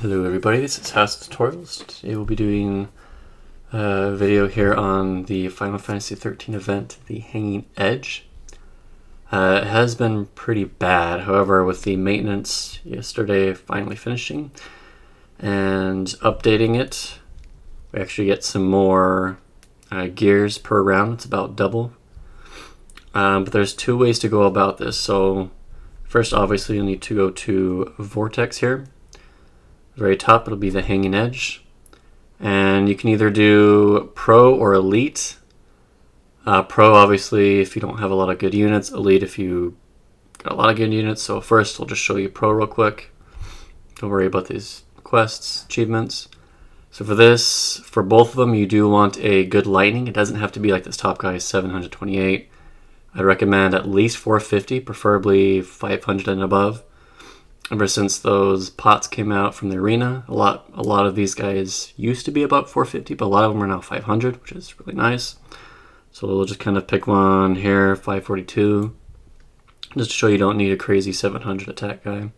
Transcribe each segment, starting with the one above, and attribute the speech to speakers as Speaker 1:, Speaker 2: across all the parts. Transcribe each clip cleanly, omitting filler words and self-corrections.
Speaker 1: Hello everybody, this is House Tutorials. Today we'll be doing a video here on the Final Fantasy XIII event, the Hanging Edge. It has been pretty bad, however, with the maintenance yesterday finally finishing and updating it, we actually get some more gears per round. It's about double. But there's two ways to go about this. So first, obviously, you'll need to go to Vortex here. Very top, it'll be the Hanging Edge, and you can either do Pro or Elite. Pro, obviously, if you don't have a lot of good units. Elite, if you got a lot of good units. So first, I'll just show you Pro real quick. Don't worry about these quests, achievements. So for this, for both of them, you do want a good lightning. It doesn't have to be like this top guy, 728. I'd recommend at least 450, preferably 500 and above. Ever since those pots came out from the arena, a lot of these guys used to be about 450, but a lot of them are now 500, which is really nice. So we'll just kind of pick one here, 542, just to show you don't need a crazy 700 attack guy.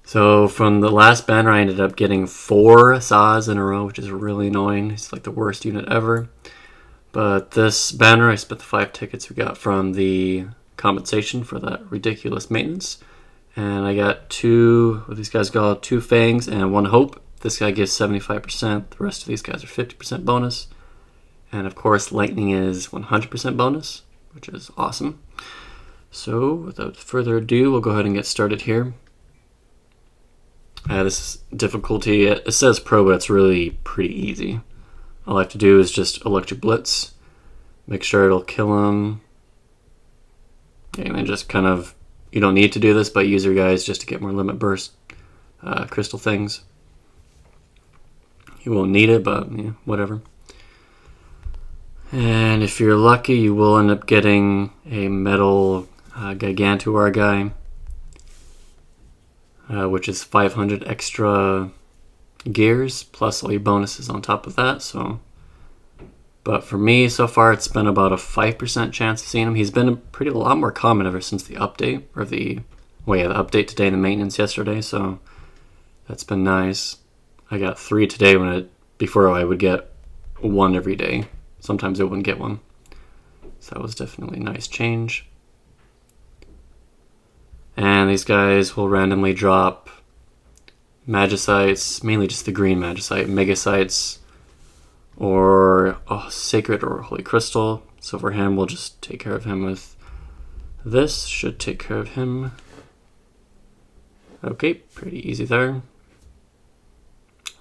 Speaker 1: So from the last banner, I ended up getting 4 saws in a row, which is really annoying. It's like the worst unit ever. But this banner, I spent the 5 tickets we got from the compensation for that ridiculous maintenance. And I got 2, what these guys called, 2 fangs and 1 hope. This guy gives 75%. The rest of these guys are 50% bonus. And of course, lightning is 100% bonus, which is awesome. So without further ado, we'll go ahead and get started here. This difficulty, it says pro, but it's really pretty easy. All I have to do is just electric blitz, make sure it'll kill him, and then just kind of, you don't need to do this, but use your guys just to get more limit burst crystal things. You won't need it, but yeah, whatever. And if you're lucky, you will end up getting a metal Gigantuar guy, which is 500 extra gears, plus all your bonuses on top of that. So, but for me, so far, it's been about a 5% chance of seeing him. He's been a lot more common ever since the update, or the update today and the maintenance yesterday, so that's been nice. I got 3 today before I would get 1 every day. Sometimes I wouldn't get 1. So that was definitely a nice change. And these guys will randomly drop Magicites, mainly just the green Magicite, Megasites, or Sacred or Holy Crystal. So for him, we'll just take care of him with this. Should take care of him. Okay, pretty easy there.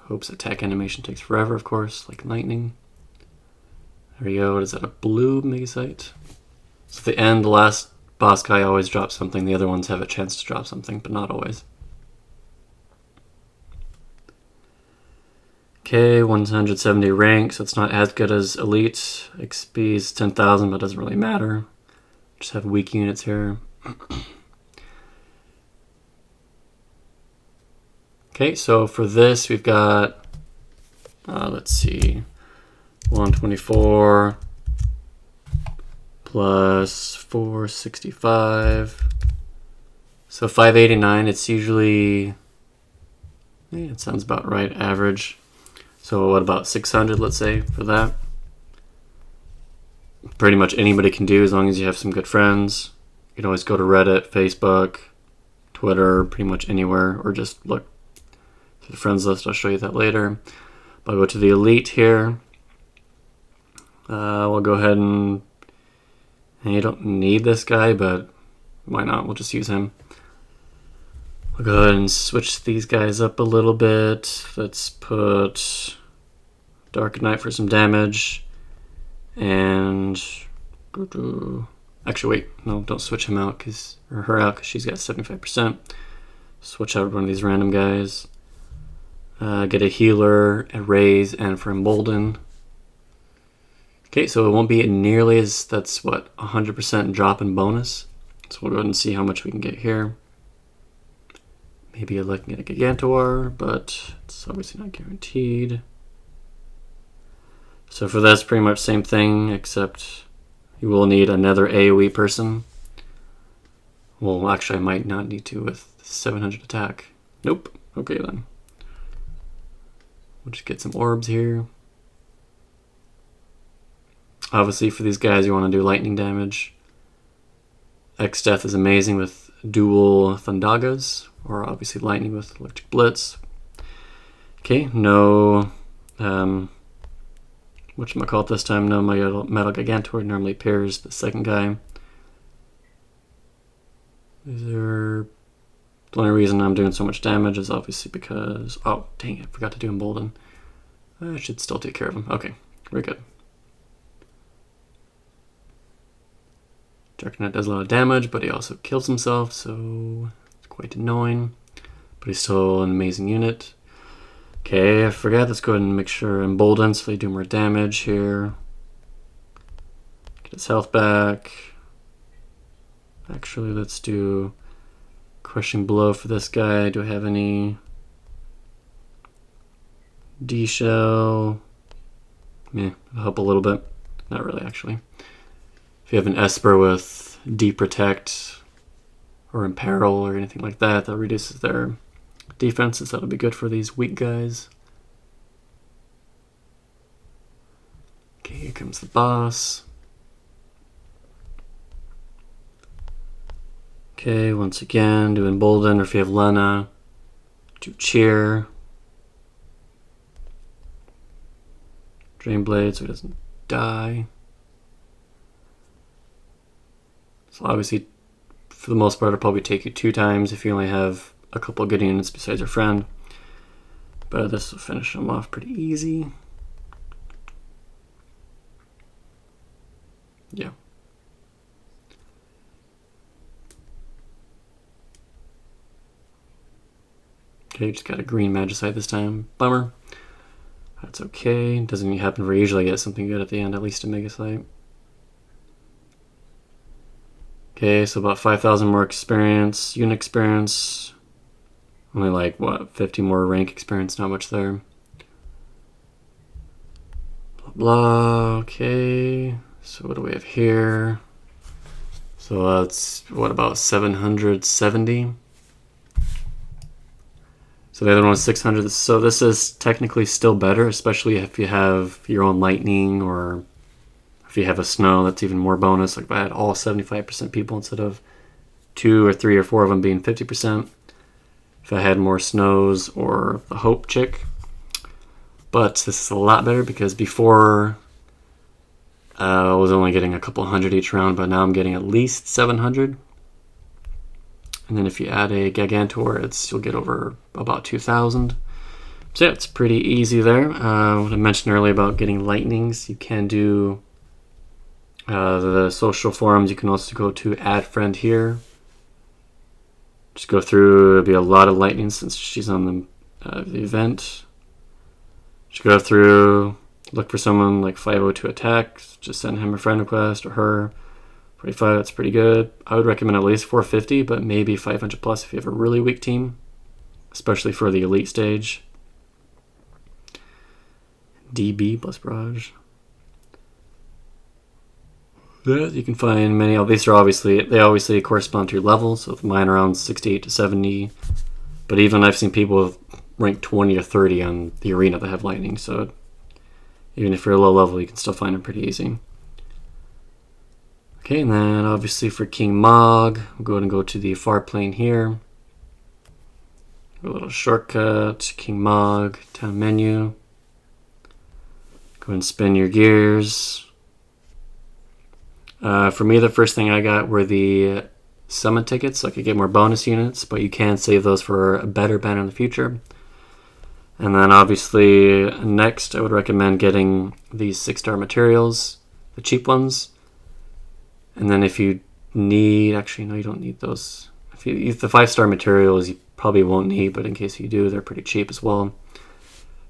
Speaker 1: Hope's attack animation takes forever, of course, like lightning. There we go. What is that, a blue Megasite? So at the end, the last boss guy always drops something. The other ones have a chance to drop something, but not always. Okay, 170 rank, so it's not as good as Elite. XP is 10,000, but it doesn't really matter. Just have weak units here. Okay, so for this, we've got, let's see, 124 plus 465. So 589, it's usually, it sounds about right, average. So what about 600, let's say, for that? Pretty much anybody can do as long as you have some good friends. You can always go to Reddit, Facebook, Twitter, pretty much anywhere, or just look to the friends list. I'll show you that later. But I'll go to the Elite here. We'll go ahead and you don't need this guy, but why not? We'll just use him. We'll go ahead and switch these guys up a little bit. Let's put Dark Knight for some damage. And actually, wait, no, don't switch him out or her out because she's got 75%. Switch out one of these random guys. Get a healer, a raise, and for Embolden. Okay, so it won't be nearly as, that's what, 100% drop in bonus. So we'll go ahead and see how much we can get here. Maybe you're looking at a Gigantuar, but it's obviously not guaranteed. So for this, pretty much same thing, except you will need another AoE person. Well, actually, I might not need to with 700 attack. Nope. Okay then. We'll just get some orbs here. Obviously for these guys you want to do lightning damage. X Death is amazing with dual Thundagas, or obviously lightning with Electric Blitz. Okay, no whatchamacallit this time, no Metal Gigantor, normally pairs the second guy. The only reason I'm doing so much damage is obviously because, oh dang it, I forgot to do Embolden. I should still take care of him. Okay, very good. Darknet does a lot of damage, but he also kills himself, so it's quite annoying. But he's still an amazing unit. Okay, I forgot. Let's go ahead and make sure Embolden so they do more damage here. Get his health back. Actually, let's do Crushing Blow for this guy. Do I have any D-Shell? Yeah, it'll help a little bit. Not really, actually. If you have an Esper with D-Protect or Imperil or anything like that, that reduces their defenses. That'll be good for these weak guys. Okay, here comes the boss. Okay, once again, do Embolden, or if you have Lena, do Cheer. Drain Blade so he doesn't die. So obviously, for the most part, it'll probably take you 2 times if you only have a couple of good units besides your friend. But this will finish him off pretty easy. Yeah. Okay, just got a green Magicite this time. Bummer. That's okay. Doesn't happen very usually. I get something good at the end, at least a Megasite. Okay, so about 5,000 more experience, unit experience. Only like, what, 50 more rank experience, not much there. Blah, blah, okay. So what do we have here? So that's, what, about 770? So the other one was 600. So this is technically still better, especially if you have your own lightning, or if you have a snow, that's even more bonus. Like if I had all 75% people instead of 2 or 3 or 4 of them being 50%. If I had more snows or the Hope chick. But this is a lot better because before I was only getting a couple hundred each round, but now I'm getting at least 700. And then if you add a Gigantor, you'll get over about 2,000. So yeah, it's pretty easy there. What I mentioned earlier about getting lightnings, you can do the social forums. You can also go to add friend here. Just go through, it'll be a lot of lightning since she's on the event. Just go through, look for someone like 502 attack, just send him a friend request or her. 45, that's pretty good. I would recommend at least 450, but maybe 500 plus if you have a really weak team, especially for the elite stage. DB plus barrage. Yeah, you can find many. These are they obviously correspond to your level, so mine around 68 to 70. But even I've seen people with rank 20 or 30 on the arena that have lightning, so even if you're low level, you can still find them pretty easy. Okay, and then obviously for King Mog, we'll go ahead and go to the far plane here. A little shortcut, King Mog, town menu. Go ahead and spin your gears. For me, the first thing I got were the summon tickets, so I could get more bonus units, but you can save those for a better banner in the future. And then obviously next, I would recommend getting these 6-star materials, the cheap ones. And then if you need, actually no, you don't need those. If the 5-star materials you probably won't need, but in case you do, they're pretty cheap as well.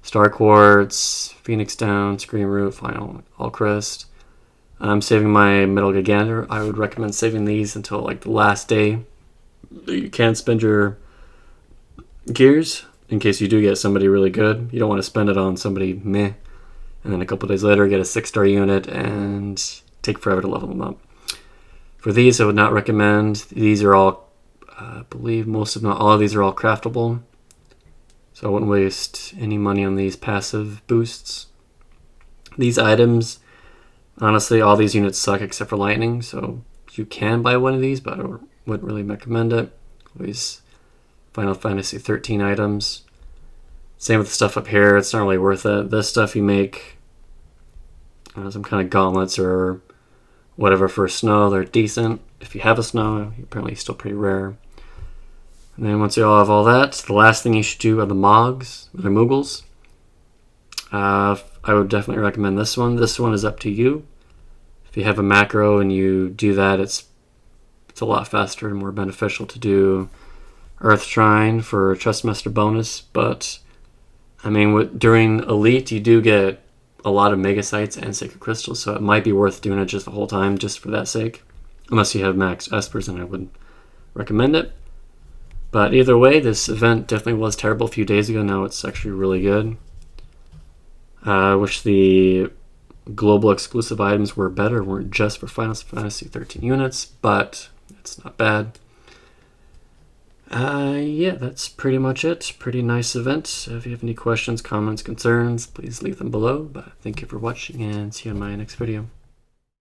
Speaker 1: Star Quartz, Phoenix Down, Scream Root, Final Allcrest. I'm saving my Metal Gigantor. I would recommend saving these until like the last day. You can spend your gears in case you do get somebody really good. You don't want to spend it on somebody meh, and then a couple days later get a 6-star unit and take forever to level them up. For these, I would not recommend. These are all, I believe most if not all of these are all craftable. so I wouldn't waste any money on these passive boosts. These items, honestly, all these units suck except for lightning, so you can buy one of these, but I wouldn't really recommend it. These Final Fantasy XIII items. Same with the stuff up here, it's not really worth it. This stuff you make some kind of gauntlets or whatever for snow, they're decent. If you have a snow, apparently still pretty rare. And then once you all have all that, the last thing you should do are the Moogles. I would definitely recommend this one. This one is up to you. If you have a macro and you do that, it's a lot faster and more beneficial to do Earth Shrine for Trustmaster bonus. But I mean, during Elite, you do get a lot of Mega Sites and Sacred Crystals, so it might be worth doing it just the whole time, just for that sake. Unless you have max Espers, and I wouldn't recommend it. But either way, this event definitely was terrible a few days ago. Now it's actually really good. I wish the global exclusive items were better, weren't just for Final Fantasy XIII units, but it's not bad. Yeah, that's pretty much it. Pretty nice event. If you have any questions, comments, concerns, please leave them below. But thank you for watching, and see you in my next video.